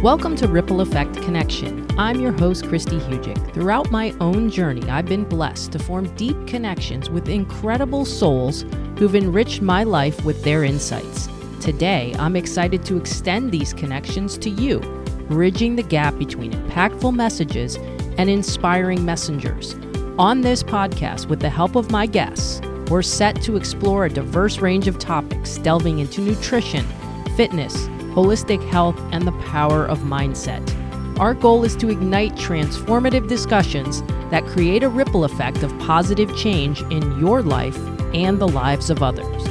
Welcome to Ripple Effect Connection. I'm your host, Christy Hugic. Throughout my own journey, I've been blessed to form deep connections with incredible souls who've enriched my life with their insights. Today, I'm excited to extend these connections to you, bridging the gap between impactful messages and inspiring messengers. On this podcast, with the help of my guests, we're set to explore a diverse range of topics, delving into nutrition, fitness, holistic health, and the power of mindset. Our goal is to ignite transformative discussions that create a ripple effect of positive change in your life and the lives of others.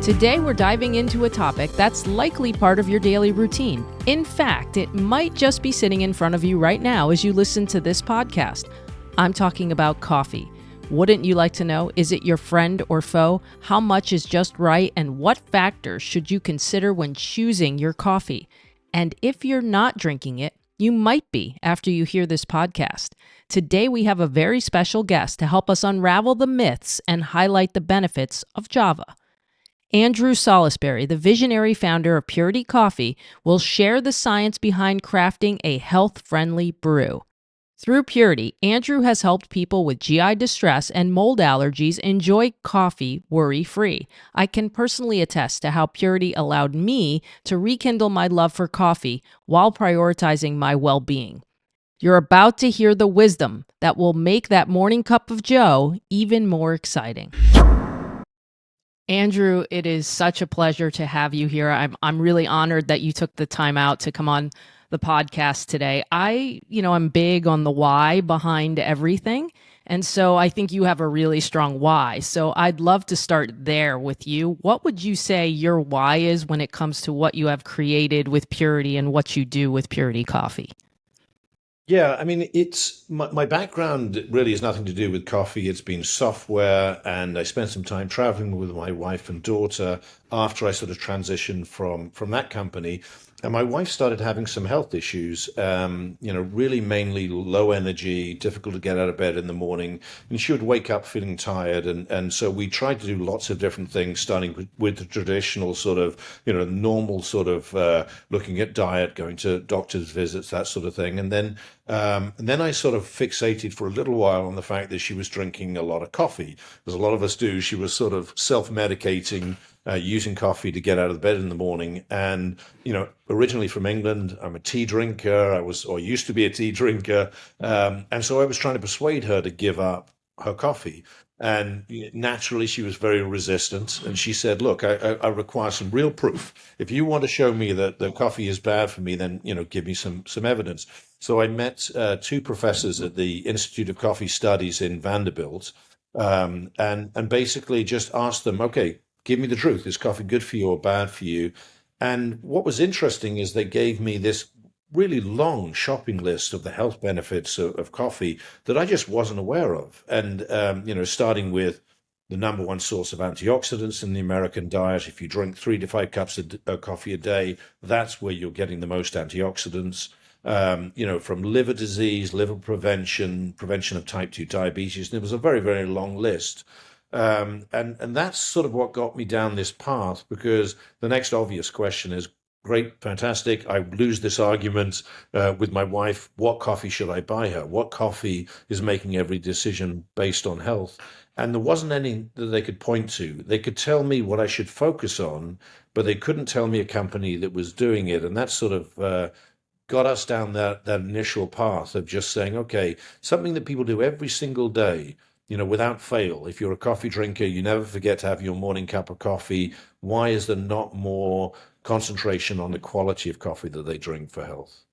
Today, we're diving into a topic that's likely part of your daily routine. In fact, it might just be sitting in front of you right now as you listen to this podcast. I'm talking about coffee. Wouldn't you like to know, is it your friend or foe? How much is just right? And what factors should you consider when choosing your coffee? And if you're not drinking it, you might be after you hear this podcast. Today, we have a very special guest to help us unravel the myths and highlight the benefits of Java. Andrew Salisbury, the visionary founder of Purity Coffee, will share the science behind crafting a health-friendly brew. Through Purity, Andrew has helped people with GI distress and mold allergies enjoy coffee worry-free. I can personally attest to how Purity allowed me to rekindle my love for coffee while prioritizing my well-being. You're about to hear the wisdom that will make that morning cup of joe even more exciting. Andrew, it is such a pleasure to have you here. I'm really honored that you took the time out to come on the podcast today. I'm big on the why behind everything. And so I think you have a really strong why. So I'd love to start there with you. What would you say your why is when it comes to what you have created with Purity and what you do with Purity Coffee? Yeah, I mean, it's my background really has nothing to do with coffee. It's been software, and I spent some time traveling with my wife and daughter after I sort of transitioned from that company. And my wife started having some health issues, really mainly low energy, difficult to get out of bed in the morning. And she would wake up feeling tired. And so we tried to do lots of different things, starting with the traditional sort of, normal sort of looking at diet, going to doctor's visits, that sort of thing. And then I sort of fixated for a little while on the fact that she was drinking a lot of coffee, as a lot of us do. She was sort of self-medicating, using coffee to get out of bed in the morning. And, originally from England, I'm a tea drinker. I used to be a tea drinker. And so I was trying to persuade her to give up her coffee. And naturally, she was very resistant. And she said, look, I require some real proof. If you want to show me that the coffee is bad for me, then, give me some evidence. So I met two professors at the Institute of Coffee Studies in Vanderbilt, and basically just asked them, okay, give me the truth. Is coffee good for you or bad for you? And what was interesting is they gave me this really long shopping list of the health benefits of coffee that I just wasn't aware of. And, starting with the number one source of antioxidants in the American diet. If you drink 3 to 5 cups of coffee a day, that's where you're getting the most antioxidants. From liver disease, liver prevention of type 2 diabetes. And it was a very, very long list. And that's sort of what got me down this path, because the next obvious question is, great, fantastic. I lose this argument with my wife. What coffee should I buy her? What coffee is making every decision based on health? And there wasn't any that they could point to. They could tell me what I should focus on, but they couldn't tell me a company that was doing it. And that sort of got us down that initial path of just saying, okay, something that people do every single day, without fail. If you're a coffee drinker, you never forget to have your morning cup of coffee. Why is there not more concentration on the quality of coffee that they drink for health?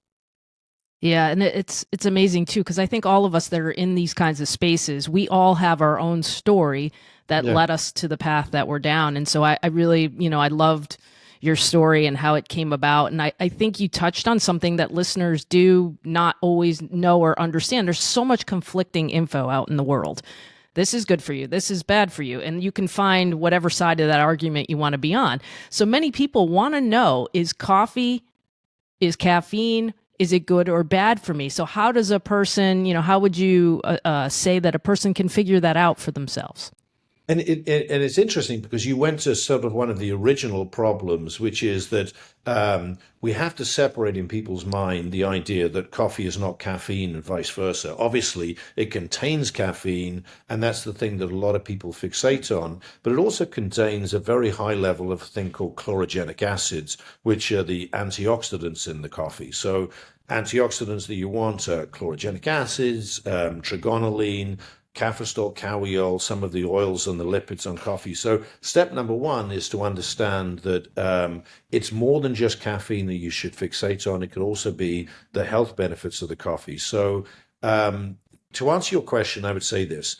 Yeah, and it's amazing too, because I think all of us that are in these kinds of spaces, we all have our own story that Yeah. led us to the path that we're down. And so I really, I loved your story and how it came about. And I think you touched on something that listeners do not always know or understand. There's so much conflicting info out in the world. This is good for you. This is bad for you. And you can find whatever side of that argument you want to be on. So many people want to know, is caffeine, is it good or bad for me? So how does a person, how would you say that a person can figure that out for themselves? And it's interesting because you went to sort of one of the original problems, which is that we have to separate in people's mind the idea that coffee is not caffeine and vice versa. Obviously, it contains caffeine, and that's the thing that a lot of people fixate on. But it also contains a very high level of a thing called chlorogenic acids, which are the antioxidants in the coffee. So antioxidants that you want are chlorogenic acids, trigonelline, caffeine, kawiol, some of the oils and the lipids on coffee. So step number one is to understand that it's more than just caffeine that you should fixate on. It could also be the health benefits of the coffee. So to answer your question, I would say this.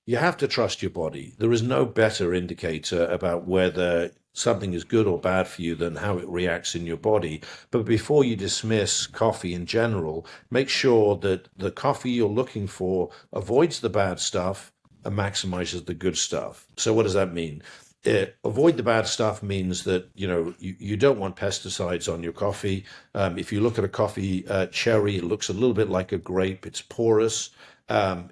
You have to trust your body. There is no better indicator about whether something is good or bad for you than how it reacts in your body. But before you dismiss coffee in general, make sure that the coffee you're looking for avoids the bad stuff and maximizes the good stuff. So what does that mean? Avoid the bad stuff means that you don't want pesticides on your coffee. If you look at a coffee cherry, it looks a little bit like a grape. It's porous.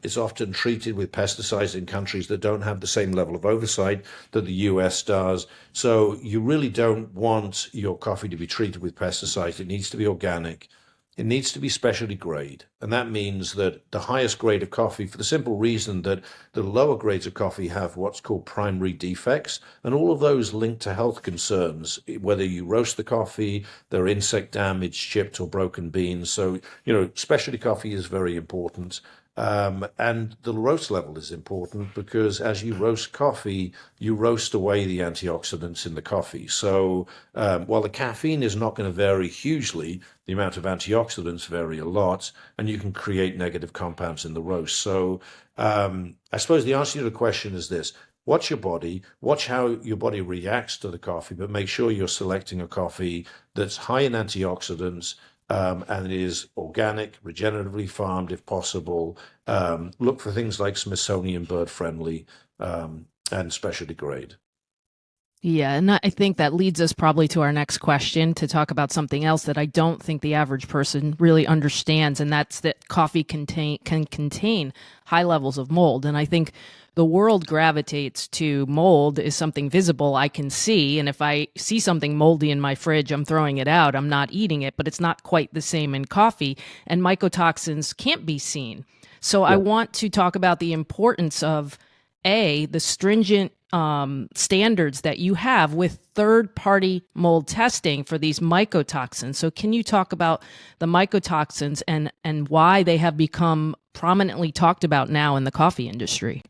It's often treated with pesticides in countries that don't have the same level of oversight that the US does. So you really don't want your coffee to be treated with pesticides. It needs to be organic. It needs to be specialty grade. And that means that the highest grade of coffee, for the simple reason that the lower grades of coffee have what's called primary defects, and all of those linked to health concerns, whether you roast the coffee, there are insect damage, chipped or broken beans. So, specialty coffee is very important. And the roast level is important because as you roast coffee, you roast away the antioxidants in the coffee. So while the caffeine is not going to vary hugely, the amount of antioxidants vary a lot, and you can create negative compounds in the roast. So I suppose the answer to the question is this. Watch your body, watch how your body reacts to the coffee, but make sure you're selecting a coffee that's high in antioxidants, and it is organic, regeneratively farmed if possible. Look for things like Smithsonian bird friendly and specialty grade. Yeah, and I think that leads us probably to our next question to talk about something else that I don't think the average person really understands, and that's that coffee can contain high levels of mold. And I think the world gravitates to mold is something visible I can see, and if I see something moldy in my fridge, I'm throwing it out. I'm not eating it, but it's not quite the same in coffee, and mycotoxins can't be seen. So I Yeah. want to talk about the importance of the stringent standards that you have with third-party mold testing for these mycotoxins. So can you talk about the mycotoxins and why they have become prominently talked about now in the coffee industry?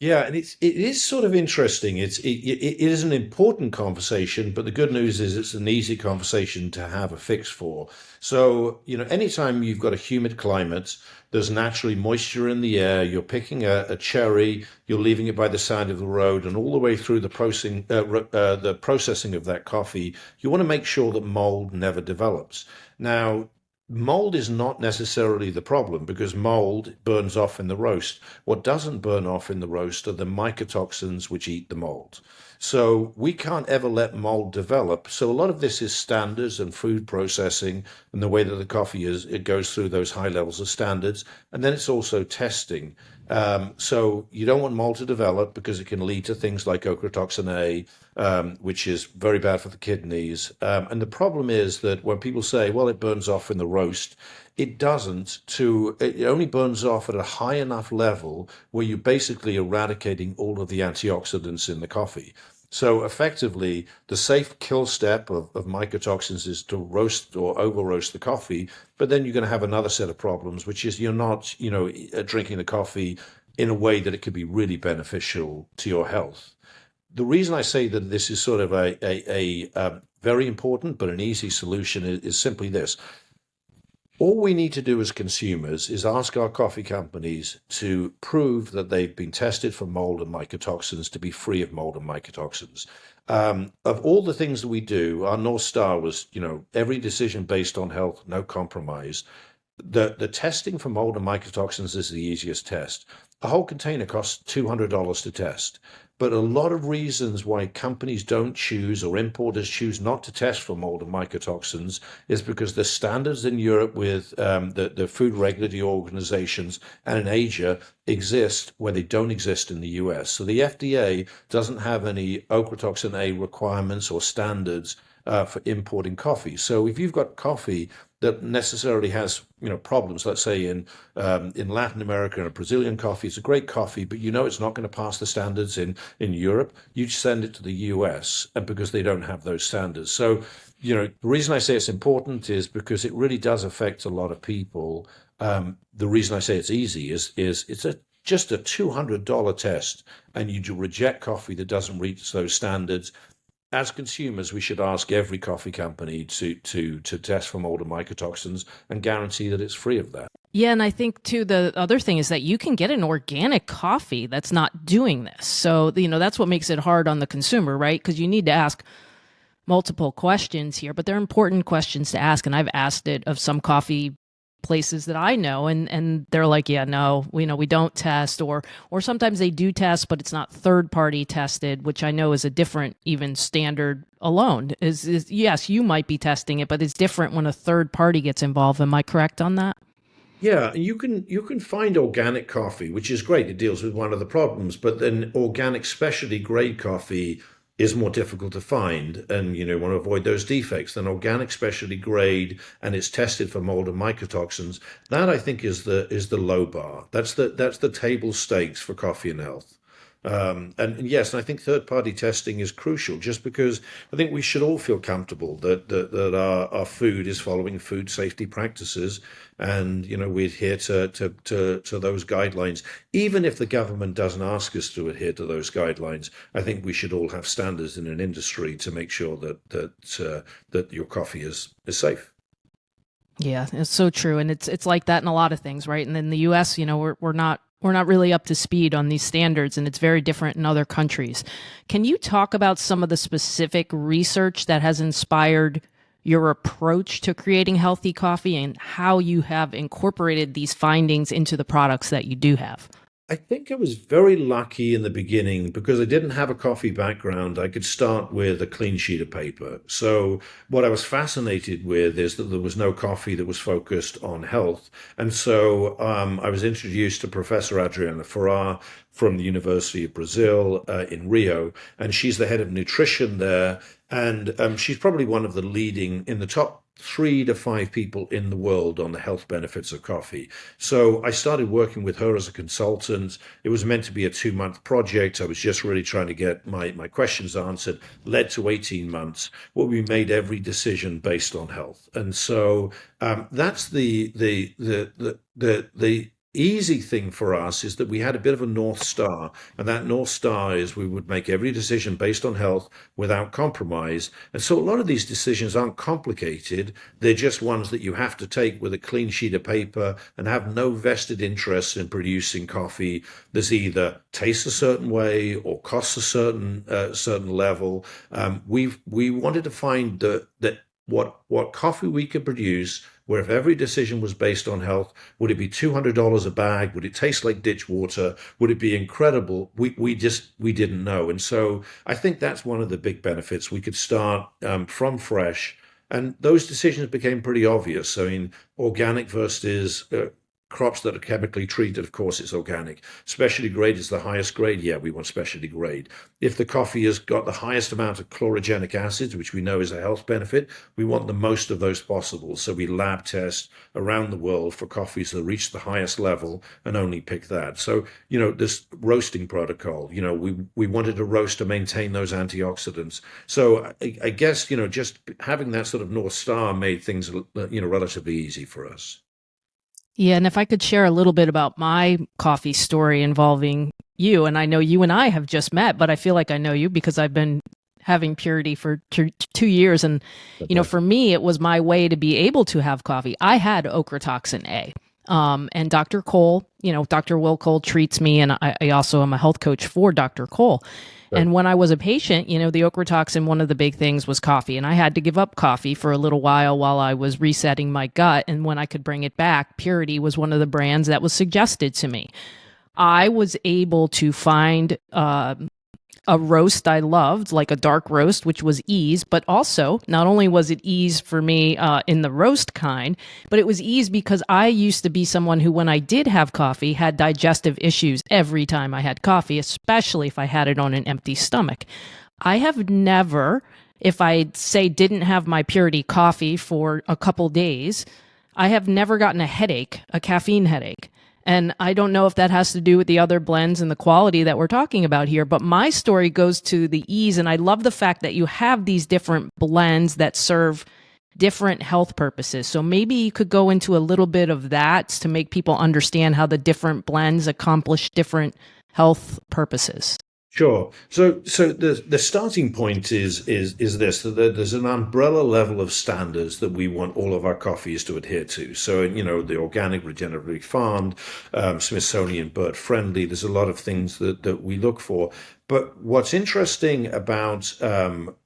Yeah, and it is sort of interesting. It is an important conversation, but the good news is it's an easy conversation to have a fix for. So, anytime you've got a humid climate, there's naturally moisture in the air. You're picking a cherry, you're leaving it by the side of the road, and all the way through the processing of that coffee, you want to make sure that mold never develops. Now, mold is not necessarily the problem because mold burns off in the roast. What doesn't burn off in the roast are the mycotoxins which eat the mold. So we can't ever let mold develop. So a lot of this is standards and food processing and the way that the coffee is, it goes through those high levels of standards. And then it's also testing. So you don't want mold to develop because it can lead to things like ochratoxin A, which is very bad for the kidneys. And the problem is that when people say, well, it burns off in the roast, it doesn't. It only burns off at a high enough level where you're basically eradicating all of the antioxidants in the coffee. So effectively, the safe kill step of mycotoxins is to roast or over roast the coffee, but then you're going to have another set of problems, which is you're not, drinking the coffee in a way that it could be really beneficial to your health. The reason I say that this is sort of a very important but an easy solution is simply this. All we need to do as consumers is ask our coffee companies to prove that they've been tested for mold and mycotoxins to be free of mold and mycotoxins. Of all the things that we do, our North Star was, every decision based on health, no compromise. The testing for mold and mycotoxins is the easiest test. A whole container costs $200 to test. But a lot of reasons why companies don't choose or importers choose not to test for mold and mycotoxins is because the standards in Europe with the food regulatory organizations and in Asia exist where they don't exist in the US. So the FDA doesn't have any ochratoxin A requirements or standards for importing coffee. So if you've got coffee that necessarily has problems, let's say in Latin America, and a Brazilian coffee, it's a great coffee, but it's not going to pass the standards in Europe. You send it to the US, and because they don't have those standards. So the reason I say it's important is because it really does affect a lot of people. The reason I say it's easy is it's just a $200 test, and you reject coffee that doesn't reach those standards. As consumers, we should ask every coffee company to test for mold and mycotoxins and guarantee that it's free of that. Yeah, and I think too the other thing is that you can get an organic coffee that's not doing this. So, that's what makes it hard on the consumer, right? Because you need to ask multiple questions here, but they're important questions to ask. And I've asked it of some coffee places that I know, and they're like, yeah, no, we don't test, or sometimes they do test, but it's not third party tested, which I know is a different even standard alone. Is yes, you might be testing it, but it's different when a third party gets involved. Am I correct on that? Yeah, you can find organic coffee, which is great. It deals with one of the problems, but then organic specialty grade coffee is more difficult to find, and want to avoid those defects. Then organic specialty grade, and it's tested for mold and mycotoxins. That I think is the low bar. That's the table stakes for coffee and health. And yes, and I think third party testing is crucial just because I think we should all feel comfortable that our food is following food safety practices, and we adhere to those guidelines. Even if the government doesn't ask us to adhere to those guidelines, I think we should all have standards in an industry to make sure that your coffee is safe. Yeah, it's so true, and it's like that in a lot of things, right? And in the U.S., we're not really up to speed on these standards, and it's very different in other countries. Can you talk about some of the specific research that has inspired your approach to creating healthy coffee and how you have incorporated these findings into the products that you do have? I think I was very lucky in the beginning because I didn't have a coffee background. I could start with a clean sheet of paper. So what I was fascinated with is that there was no coffee that was focused on health. And so I was introduced to Professor Adriana Ferrar from the University of Brazil in Rio, and she's the head of nutrition there. And she's probably one of the leading in the top 3 to 5 people in the world on the health benefits of coffee. So I started working with her as a consultant. It was meant to be a 2-month project. I was just really trying to get my questions answered, led to 18 months, where we made every decision based on health. And so that's the easy thing for us is that we had a bit of a North Star, and that North Star is we would make every decision based on health without compromise. And so a lot of these decisions aren't complicated. They're just ones that you have to take with a clean sheet of paper and have no vested interest in producing coffee that's either tastes a certain way or costs a certain level. We wanted to find that what coffee we could produce, where if every decision was based on health, would it be $200 a bag? Would it taste like ditch water? Would it be incredible? We didn't know. And so I think that's one of the big benefits. We could start from fresh, and those decisions became pretty obvious. I mean, organic versus crops that are chemically treated, of course, it's organic. Specialty grade is the highest grade. Yeah, we want specialty grade. If the coffee has got the highest amount of chlorogenic acids, which we know is a health benefit, we want the most of those possible. So we lab test around the world for coffees that reach the highest level and only pick that. So, this roasting protocol, we wanted to roast to maintain those antioxidants. So I guess, just having that sort of North Star made things, relatively easy for us. Yeah, and if I could share a little bit about my coffee story involving you, and I know you and I have just met, but I feel like I know you because I've been having Purity for 2 years. And, Okay. for me, it was my way to be able to have coffee. I had ochratoxin A. And Dr. Cole, Dr. Will Cole treats me, and I also am a health coach for Dr. Cole. Right. And when I was a patient, the ochratoxin, one of the big things was coffee. And I had to give up coffee for a little while I was resetting my gut. And when I could bring it back, Purity was one of the brands that was suggested to me. I was able to find a roast I loved, like a dark roast, which was ease, but also not only was it ease for me in the roast kind, but it was ease because I used to be someone who, when I did have coffee, had digestive issues every time I had coffee, especially if I had it on an empty stomach. I have never, if I say didn't have my purity coffee for a couple days, I have never gotten a headache, a caffeine headache. And I don't know if that has to do with the other blends and the quality that we're talking about here, but my story goes to the ease. And I love the fact that you have these different blends that serve different health purposes. So maybe you could go into a little bit of that to make people understand how the different blends accomplish different health purposes. Sure. So the starting point is this, that there's an umbrella level of standards that we want all of our coffees to adhere to. So, the organic, regeneratively farmed, Smithsonian bird friendly, there's a lot of things that we look for. But what's interesting about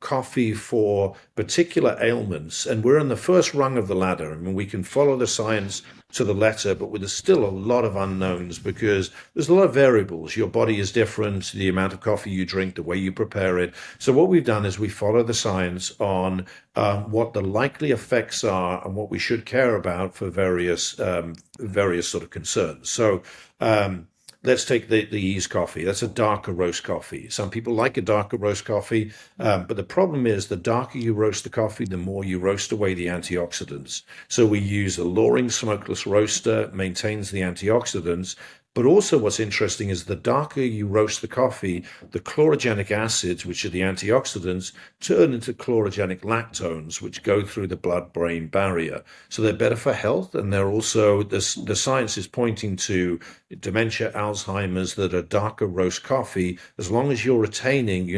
coffee for particular ailments, and we're in the first rung of the ladder. I mean, we can follow the science to the letter, but there's still a lot of unknowns because there's a lot of variables. Your body is different, the amount of coffee you drink, the way you prepare it. So what we've done is we follow the science on what the likely effects are and what we should care about for various sort of concerns. So let's take the Ease coffee. That's a darker roast coffee. Some people like a darker roast coffee, but the problem is the darker you roast the coffee, the more you roast away the antioxidants. So we use a Loring smokeless roaster, maintains the antioxidants. But also what's interesting is the darker you roast the coffee, the chlorogenic acids, which are the antioxidants, turn into chlorogenic lactones, which go through the blood-brain barrier. So they're better for health, and they're also, the science is pointing to dementia, Alzheimer's, that a darker roast coffee, as long as you're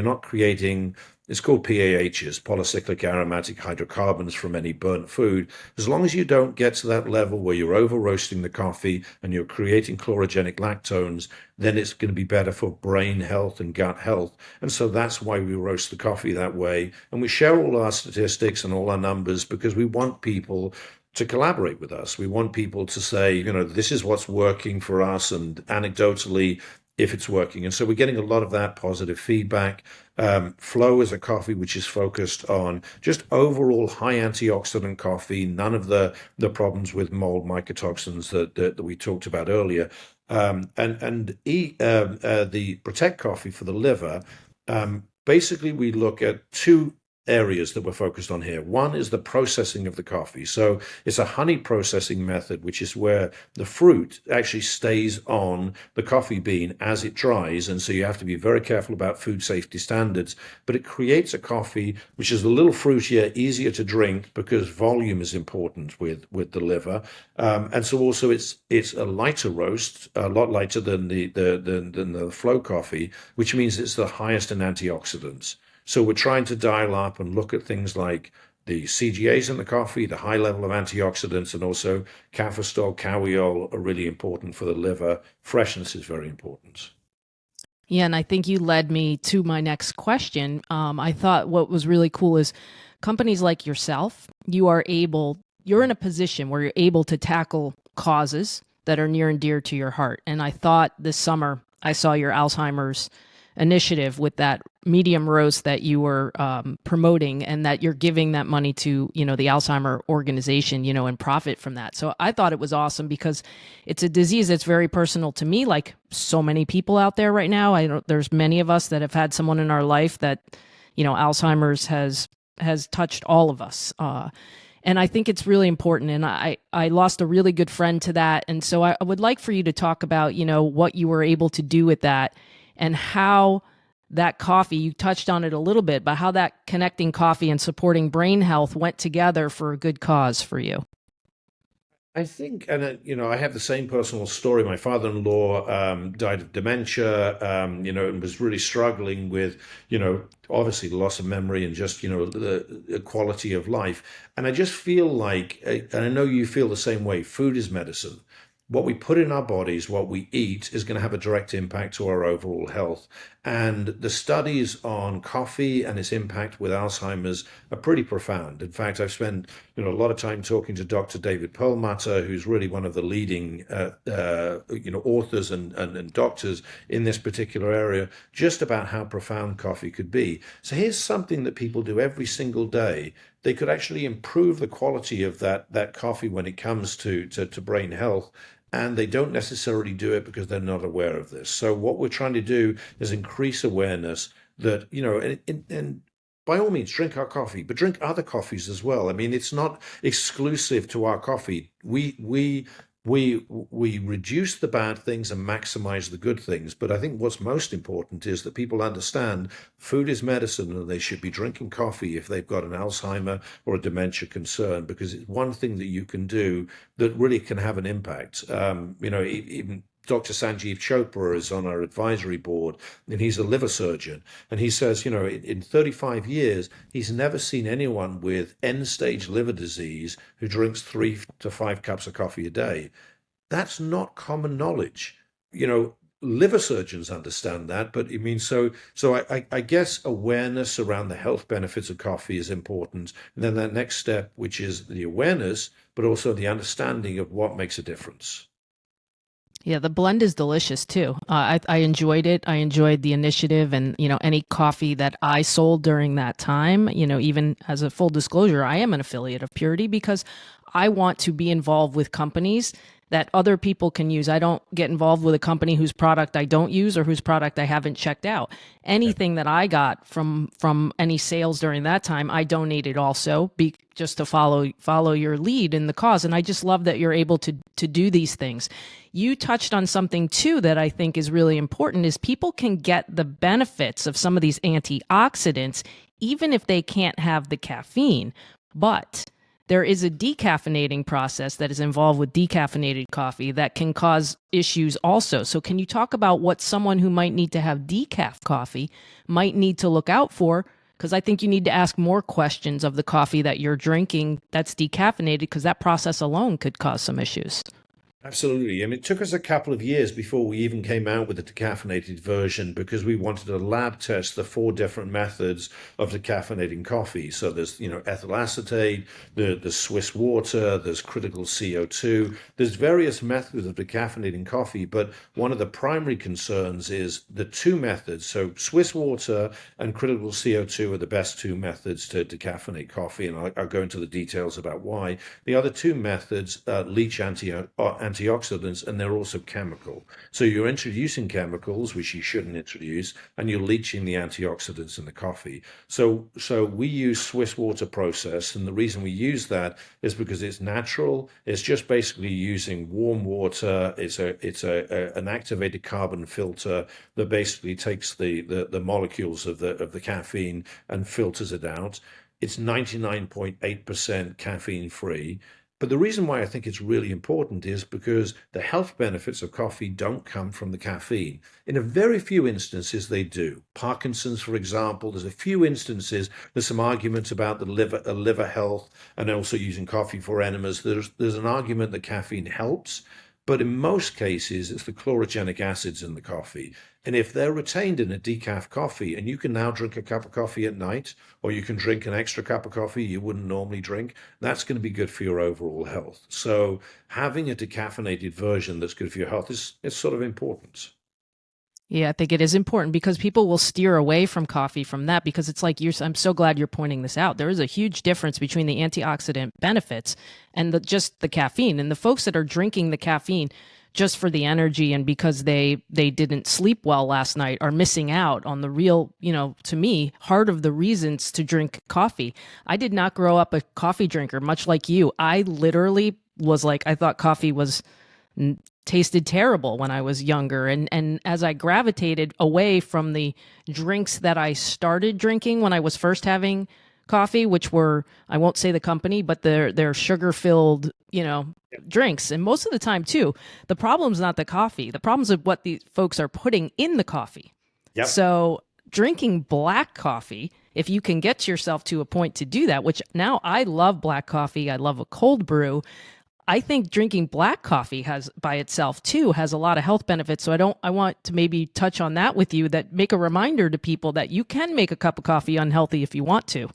not creating, it's called PAHs, polycyclic aromatic hydrocarbons, from any burnt food. As long as you don't get to that level where you're over roasting the coffee and you're creating chlorogenic lactones, then it's going to be better for brain health and gut health. And so that's why we roast the coffee that way. And we share all our statistics and all our numbers because we want people to collaborate with us. We want people to say, this is what's working for us, and anecdotally, if it's working. And so we're getting a lot of that positive feedback. Flow is a coffee which is focused on just overall high antioxidant coffee, none of the problems with mold mycotoxins that we talked about earlier. The Protect coffee for the liver, basically we look at two areas that we're focused on here. One is the processing of the coffee. So it's a honey processing method, which is where the fruit actually stays on the coffee bean as it dries. And so you have to be very careful about food safety standards, but it creates a coffee which is a little fruitier, easier to drink because volume is important with the liver. And so also it's a lighter roast, a lot lighter than the flow coffee, which means it's the highest in antioxidants. So we're trying to dial up and look at things like the CGAs in the coffee, the high level of antioxidants, and also cafestol, cawiol are really important for the liver. Freshness is very important. Yeah, and I think you led me to my next question. I thought what was really cool is companies like yourself, you're in a position where you're able to tackle causes that are near and dear to your heart. And I thought this summer I saw your Alzheimer's initiative with that medium roast that you were promoting, and that you're giving that money to, the Alzheimer organization, and profit from that. So I thought it was awesome because it's a disease that's very personal to me, like so many people out there right now. There's many of us that have had someone in our life that, Alzheimer's has touched all of us. And I think it's really important. And I lost a really good friend to that. And so I would like for you to talk about, what you were able to do with that, and how that coffee, you touched on it a little bit, but how that connecting coffee and supporting brain health went together for a good cause for you. I think, and I have the same personal story. My father-in-law died of dementia, and was really struggling with, obviously the loss of memory and just, the quality of life. And I just feel like, and I know you feel the same way, food is medicine. what we put in our bodies, what we eat, is going to have a direct impact to our overall health. And the studies on coffee and its impact with Alzheimer's are pretty profound. In fact, I've spent a lot of time talking to Dr. David Perlmutter, who's really one of the leading authors and doctors in this particular area, just about how profound coffee could be. So here's something that people do every single day. They could actually improve the quality of that coffee when it comes to brain health. And they don't necessarily do it because they're not aware of this. So what we're trying to do is increase awareness that, and by all means, drink our coffee, but drink other coffees as well. I mean, it's not exclusive to our coffee. We reduce the bad things and maximize the good things. But I think what's most important is that people understand food is medicine, and they should be drinking coffee if they've got an Alzheimer or a dementia concern, because it's one thing that you can do that really can have an impact. Even Dr. Sanjeev Chopra is on our advisory board, and he's a liver surgeon. And he says, in 35 years, he's never seen anyone with end-stage liver disease who drinks 3 to 5 cups of coffee a day. That's not common knowledge. Liver surgeons understand that, but I guess awareness around the health benefits of coffee is important. And then that next step, which is the awareness, but also the understanding of what makes a difference. Yeah, the blend is delicious too. I enjoyed it. I enjoyed the initiative, and any coffee that I sold during that time. Even as a full disclosure, I am an affiliate of Purity because I want to be involved with companies that other people can use. I don't get involved with a company whose product I don't use or whose product I haven't checked out. Anything that I got from any sales during that time, I donated also, just to follow your lead in the cause. And I just love that you're able to do these things. You touched on something too that I think is really important, is people can get the benefits of some of these antioxidants even if they can't have the caffeine. But there is a decaffeinating process that is involved with decaffeinated coffee that can cause issues also. So can you talk about what someone who might need to have decaf coffee might need to look out for? Because I think you need to ask more questions of the coffee that you're drinking that's decaffeinated, because that process alone could cause some issues. Absolutely. I mean, it took us a couple of years before we even came out with the decaffeinated version, because we wanted to lab test the 4 different methods of decaffeinating coffee. So there's, ethyl acetate, there's Swiss water, there's critical CO2. There's various methods of decaffeinating coffee, but one of the primary concerns is the 2 methods. So Swiss water and critical CO2 are the best 2 methods to decaffeinate coffee, and I'll go into the details about why. The other 2 methods leach antioxidants, and they're also chemical. So you're introducing chemicals, which you shouldn't introduce, and you're leaching the antioxidants in the coffee. So we use Swiss water process, and the reason we use that is because it's natural. It's just basically using warm water. It's an activated carbon filter that basically takes the molecules of the caffeine and filters it out. It's 99.8% caffeine free. But the reason why I think it's really important is because the health benefits of coffee don't come from the caffeine. In a very few instances, they do. Parkinson's, for example, there's a few instances, there's some arguments about the liver health, and also using coffee for enemas. There's an argument that caffeine helps, but in most cases, it's the chlorogenic acids in the coffee. And if they're retained in a decaf coffee, and you can now drink a cup of coffee at night, or you can drink an extra cup of coffee you wouldn't normally drink, that's going to be good for your overall health. So having a decaffeinated version that's good for your health is sort of important. Yeah, I think it is important because people will steer away from coffee from that, because it's like I'm so glad you're pointing this out. There is a huge difference between the antioxidant benefits and just the caffeine. And the folks that are drinking the caffeine just for the energy and because they didn't sleep well last night are missing out on the real, to me, heart of the reasons to drink coffee. I did not grow up a coffee drinker, much like you. I literally was like, I thought coffee tasted terrible when I was younger. And as I gravitated away from the drinks that I started drinking when I was first having coffee, which were, I won't say the company, but they're sugar-filled, drinks. And most of the time too, the problem's not the coffee. The problem's of what these folks are putting in the coffee. Yep. So drinking black coffee, if you can get yourself to a point to do that, which now I love black coffee. I love a cold brew. I think drinking black coffee has by itself too has a lot of health benefits. So I want to maybe touch on that with you, that make a reminder to people that you can make a cup of coffee unhealthy if you want to.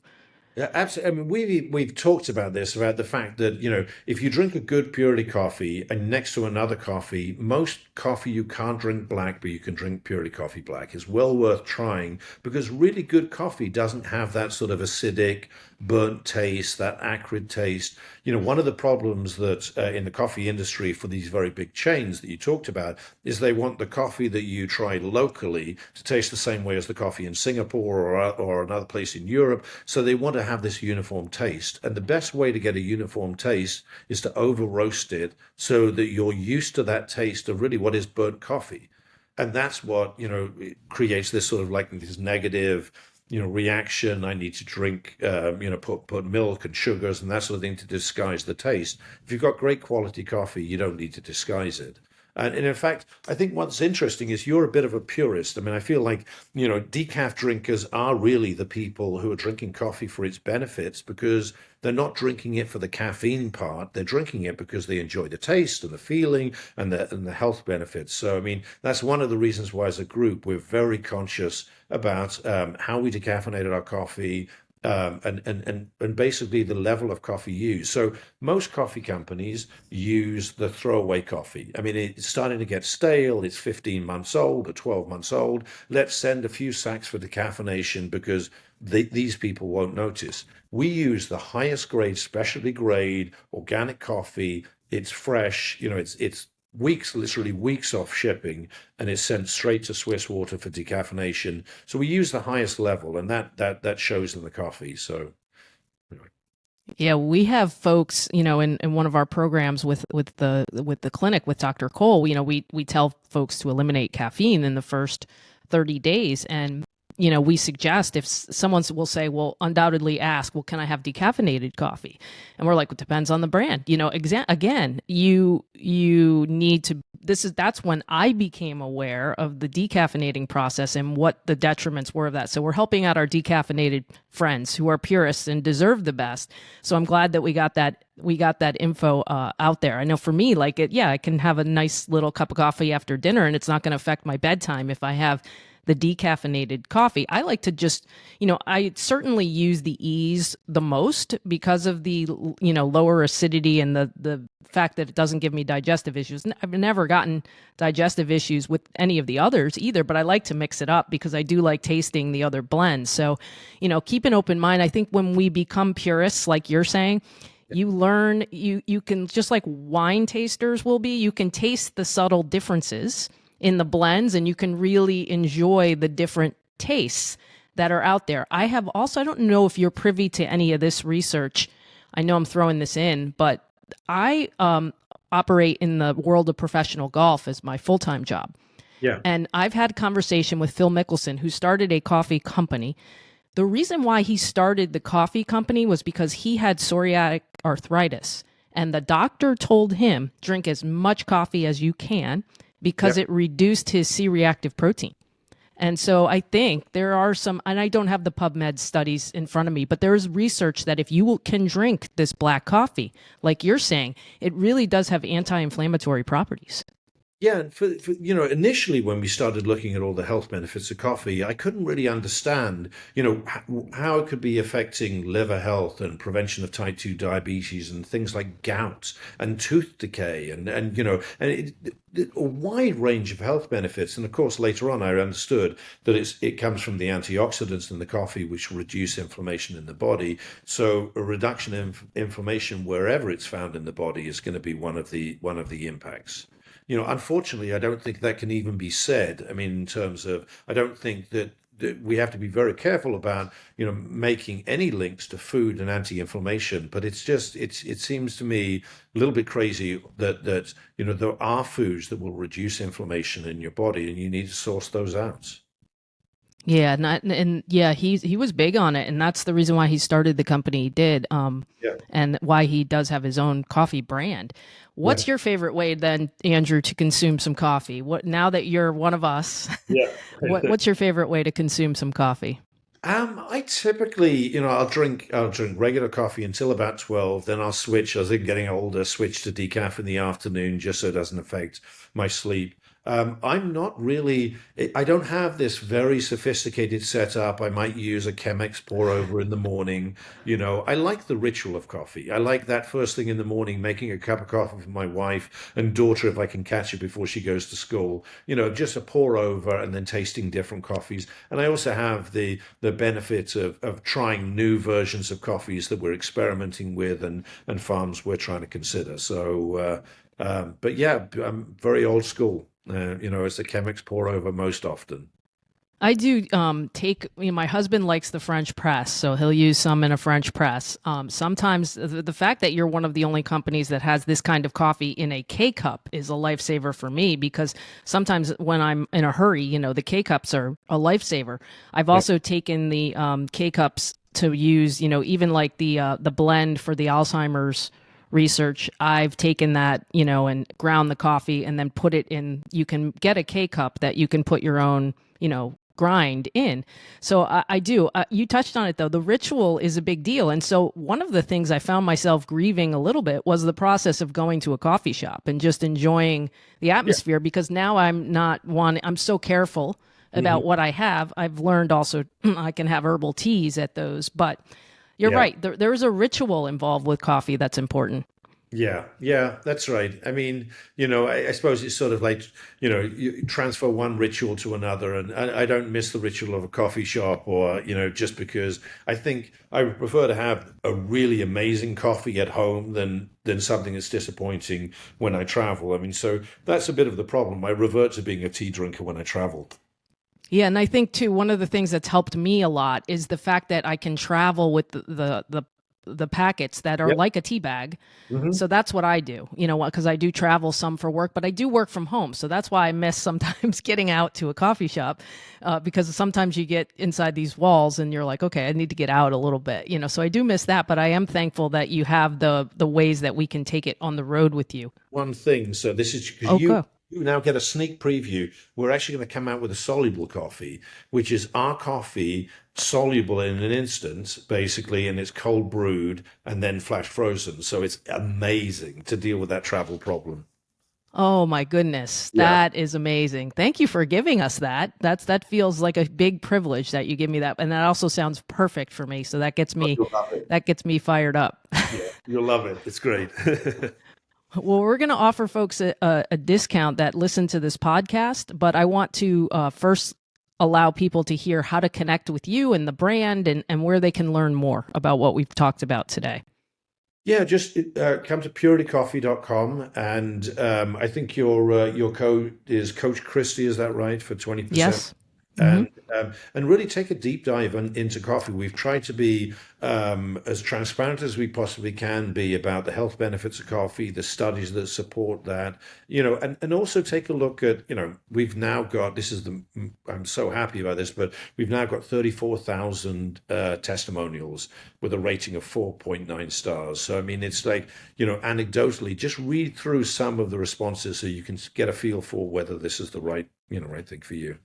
Yeah, absolutely. I mean, we've talked about this, about the fact that, if you drink a good purity coffee and next to another coffee, most coffee you can't drink black, but you can drink purity coffee black. It's well worth trying because really good coffee doesn't have that sort of acidic, burnt taste, that acrid taste. One of the problems that in the coffee industry for these very big chains that you talked about is they want the coffee that you try locally to taste the same way as the coffee in Singapore or another place in Europe. So they want to have this uniform taste. And the best way to get a uniform taste is to over roast it so that you're used to that taste of really what is burnt coffee. And that's what, it creates this sort of like this negative, reaction. I need to drink, put milk and sugars and that sort of thing to disguise the taste. If you've got great quality coffee, you don't need to disguise it. And in fact, I think what's interesting is you're a bit of a purist. I mean, I feel like, decaf drinkers are really the people who are drinking coffee for its benefits because they're not drinking it for the caffeine part. They're drinking it because they enjoy the taste and the feeling and the health benefits. So, I mean, that's one of the reasons why, as a group, we're very conscious about how we decaffeinated our coffee, and basically the level of coffee used. So most coffee companies use the throwaway coffee. I mean, it's starting to get stale. It's 15 months old or 12 months old. Let's send a few sacks for decaffeination because these people won't notice. We use the highest grade, specialty grade, organic coffee. It's fresh. It's weeks, literally weeks off shipping, and it's sent straight to Swiss Water for decaffeination. So we use the highest level, and that shows in the coffee. So anyway. Yeah, we have folks, in one of our programs with the clinic with Dr. Cole, we tell folks to eliminate caffeine in the first 30 days. And we suggest if someone will say, well, undoubtedly ask, well, can I have decaffeinated coffee? And we're like, it depends on the brand. Again, you need to, that's when I became aware of the decaffeinating process and what the detriments were of that. So we're helping out our decaffeinated friends who are purists and deserve the best. So I'm glad that we got that info out there. I know for me, I can have a nice little cup of coffee after dinner and it's not going to affect my bedtime if I have the decaffeinated coffee. I like to just, I certainly use the ease the most because of the, lower acidity and the fact that it doesn't give me digestive issues. I've never gotten digestive issues with any of the others either, but I like to mix it up because I do like tasting the other blends. So, keep an open mind. I think when we become purists, like you're saying, you learn, you can, just like wine tasters will be, you can taste the subtle differences in the blends and you can really enjoy the different tastes that are out there. I don't know if you're privy to any of this research. I know I'm throwing this in, but I operate in the world of professional golf as my full-time job. Yeah. And I've had a conversation with Phil Mickelson, who started a coffee company. The reason why he started the coffee company was because he had psoriatic arthritis. And the doctor told him, drink as much coffee as you can because it reduced his C-reactive protein. And so I think there are some, and I don't have the PubMed studies in front of me, but there is research that if you can drink this black coffee, like you're saying, it really does have anti-inflammatory properties. Yeah, and for initially when we started looking at all the health benefits of coffee, I couldn't really understand, how it could be affecting liver health and prevention of type 2 diabetes and things like gout and tooth decay a wide range of health benefits. And of course, later on, I understood that it comes from the antioxidants in the coffee, which reduce inflammation in the body. So a reduction in inflammation wherever it's found in the body is going to be one of the impacts. Unfortunately, I don't think that can even be said. I mean, in terms of, I don't think that we have to be very careful about, making any links to food and anti-inflammation. But it seems to me a little bit crazy that there are foods that will reduce inflammation in your body, and you need to source those out. Yeah, he was big on it, and that's the reason why he started the company he did, Yeah. and why he does have his own coffee brand. Yeah. What's your favorite way then, Andrew, to consume some coffee? Now that you're one of us, Yeah. what's your favorite way to consume some coffee? I typically, I'll drink regular coffee until about 12, then I'll switch, as I'm getting older, switch to decaf in the afternoon just so it doesn't affect my sleep. I'm not really, I don't have this very sophisticated setup. I might use a Chemex pour over in the morning. I like the ritual of coffee. I like that first thing in the morning, making a cup of coffee for my wife and daughter if I can catch it before she goes to school. Just a pour over and then tasting different coffees. And I also have the benefit of trying new versions of coffees that we're experimenting with and farms we're trying to consider. But yeah, I'm very old school. It's the Chemex pour over most often. I do my husband likes the French press, so he'll use some in a French press. Sometimes the fact that you're one of the only companies that has this kind of coffee in a K cup is a lifesaver for me, because sometimes when I'm in a hurry, the K cups are a lifesaver. I've Yeah. also taken the K cups to use, even like the blend for the Alzheimer's research. I've taken that, and ground the coffee and then put it in. You can get a K cup that you can put your own, grind in. So I do. You touched on it though. The ritual is a big deal. And so one of the things I found myself grieving a little bit was the process of going to a coffee shop and just enjoying the Yeah. atmosphere, because now I'm so careful Hmm. about what I have. I've learned also I can have herbal teas at those, but you're Yeah. right. There is a ritual involved with coffee that's important. Yeah, yeah, that's right. I mean, I suppose it's sort of like, you transfer one ritual to another, and I don't miss the ritual of a coffee shop or, just because I think I would prefer to have a really amazing coffee at home than something that's disappointing when I travel. I mean, so that's a bit of the problem. I revert to being a tea drinker when I travel. Yeah, and I think too, one of the things that's helped me a lot is the fact that I can travel with the packets that are Yep. like a tea bag. Hmm. So that's what I do, because I do travel some for work, but I do work from home. So that's why I miss sometimes getting out to a coffee shop, because sometimes you get inside these walls and you're like, okay, I need to get out a little bit, So I do miss that, but I am thankful that you have the ways that we can take it on the road with you. One thing. So this is because you Okay. you now get a sneak preview. We're actually going to come out with a soluble coffee, which is our coffee soluble in an instant, basically, and it's cold brewed and then flash frozen. So it's amazing to deal with that travel problem. Oh my goodness, Yeah. that is amazing. Thank you for giving us that. That feels like a big privilege that you give me that, and that also sounds perfect for me. So Oh, you'll love it. that gets me fired up. Yeah, you'll love it. It's great. Well, we're going to offer folks a discount that listen to this podcast, but I want to first allow people to hear how to connect with you and the brand, and where they can learn more about what we've talked about today. Yeah, just come to puritycoffee.com, and I think your code is Coach Christie, is that right, for 20%? Yes. Hmm. And really take a deep dive into coffee. We've tried to be as transparent as we possibly can be about the health benefits of coffee, the studies that support that, and also take a look at, we've now got, I'm so happy about this, but we've now got 34,000 testimonials with a rating of 4.9 stars. So, I mean, it's like, anecdotally, just read through some of the responses so you can get a feel for whether this is the right thing for you.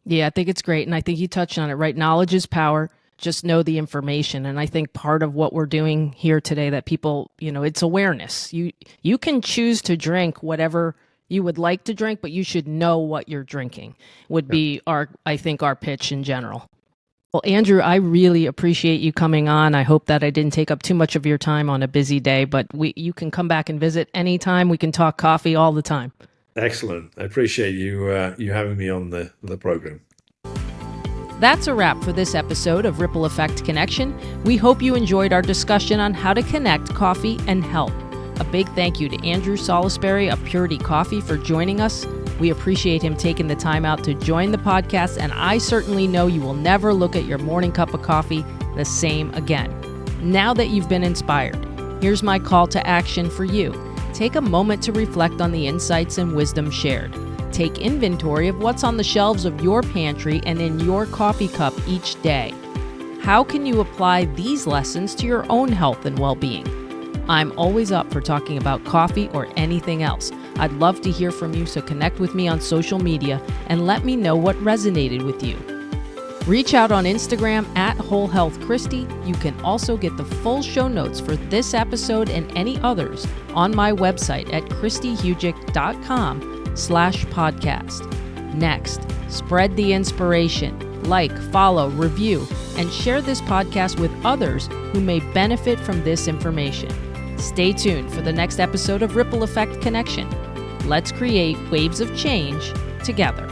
Yeah, I think it's great. And I think you touched on it, right? Knowledge is power. Just know the information. And I think part of what we're doing here today that people, it's awareness. You can choose to drink whatever you would like to drink, but you should know what you're drinking would Yeah. be I think our pitch in general. Well, Andrew, I really appreciate you coming on. I hope that I didn't take up too much of your time on a busy day, but you can come back and visit anytime. We can talk coffee all the time. Excellent. I appreciate you having me on the program. That's a wrap for this episode of Ripple Effect Connection. We hope you enjoyed our discussion on how to connect coffee and health. A big thank you to Andrew Salisbury of Purity Coffee for joining us. We appreciate him taking the time out to join the podcast, and I certainly know you will never look at your morning cup of coffee the same again. Now that you've been inspired, here's my call to action for you. Take a moment to reflect on the insights and wisdom shared. Take inventory of what's on the shelves of your pantry and in your coffee cup each day. How can you apply these lessons to your own health and well-being? I'm always up for talking about coffee or anything else. I'd love to hear from you, so connect with me on social media and let me know what resonated with you. Reach out on Instagram at Whole Health Christy. You can also get the full show notes for this episode and any others on my website at christyhugic.com/podcast. Next, spread the inspiration. Like, follow, review, and share this podcast with others who may benefit from this information. Stay tuned for the next episode of Ripple Effect Connection. Let's create waves of change together.